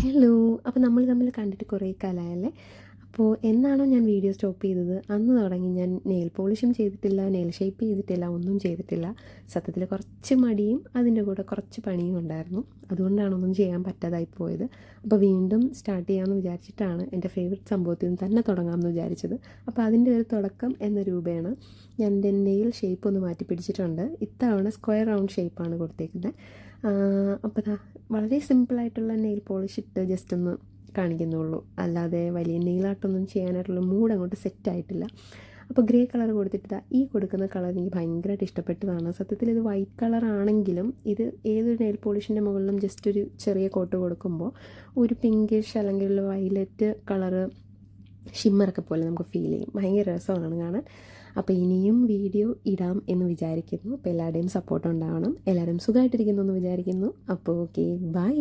Hello. അപ്പോൾ നമ്മൾ തമ്മിൽ കണ്ടിട്ട് കുറേ കാലമായല്ലേ. അപ്പോൾ എന്നാണോ ഞാൻ വീഡിയോ സ്റ്റോപ്പ് ചെയ്തത് അന്ന് തുടങ്ങി ഞാൻ നെയിൽ പോളിഷും ചെയ്തിട്ടില്ല, നെയിൽ ഷേപ്പ് ചെയ്തിട്ടില്ല, ഒന്നും ചെയ്തിട്ടില്ല. സത്യത്തിൽ കുറച്ച് മടിയും അതിൻ്റെ കൂടെ കുറച്ച് പണിയും ഉണ്ടായിരുന്നു. അതുകൊണ്ടാണ് ഒന്നും ചെയ്യാൻ പറ്റാതായി പോയത്. അപ്പോൾ വീണ്ടും സ്റ്റാർട്ട് ചെയ്യാമെന്ന് വിചാരിച്ചിട്ടാണ് എൻ്റെ ഫേവററ്റ് സംഭവത്തിൽ നിന്ന് തന്നെ തുടങ്ങാമെന്ന് വിചാരിച്ചത്. അപ്പോൾ അതിൻ്റെ ഒരു തുടക്കം എന്ന രൂപേണ ഞാൻ എൻ്റെ നെയിൽ ഷേപ്പ് ഒന്ന് മാറ്റി പിടിച്ചിട്ടുണ്ട്. ഇത്തവണ സ്ക്വയർ റൗണ്ട് ഷേപ്പാണ് കൊടുത്തേക്കുന്നത്. അപ്പോൾ വളരെ സിമ്പിളായിട്ടുള്ള നെയിൽ പോളിഷ് ഇട്ട് ജസ്റ്റ് ഒന്ന് കാണിക്കുന്നുള്ളൂ. അല്ലാതെ വലിയ നെയിൽ ആർട്ടൊന്നും ചെയ്യാനായിട്ടുള്ള മൂഡ് അങ്ങോട്ട് സെറ്റായിട്ടില്ല. അപ്പോൾ ഗ്രേ കളർ കൊടുത്തിട്ട് ഈ കൊടുക്കുന്ന കളർ എനിക്ക് ഭയങ്കരമായിട്ട് ഇഷ്ടപ്പെട്ടതാണ്. സത്യത്തിൽ ഇത് വൈറ്റ് കളർ ആണെങ്കിലും ഇത് ഏതൊരു നെയിൽ പോളിഷിൻ്റെ മുകളിലും ജസ്റ്റ് ഒരു ചെറിയ കോട്ട് കൊടുക്കുമ്പോൾ ഒരു പിങ്കിഷ് അല്ലെങ്കിൽ ഒരു വയലറ്റ് കളറ് ഷിമ്മറൊക്കെ പോലെ നമുക്ക് ഫീൽ ചെയ്യും. ഭയങ്കര രസമാണ് കാണാൻ. അപ്പോൾ ഇനിയും വീഡിയോ ഇടാം എന്ന് വിചാരിക്കുന്നു. അപ്പോൾ എല്ലാവരുടെയും സപ്പോർട്ട് ഉണ്ടാവണം. എല്ലാവരും സുഖമായിട്ടിരിക്കുന്നു എന്ന് വിചാരിക്കുന്നു. അപ്പോൾ ഓക്കെ, ബൈ.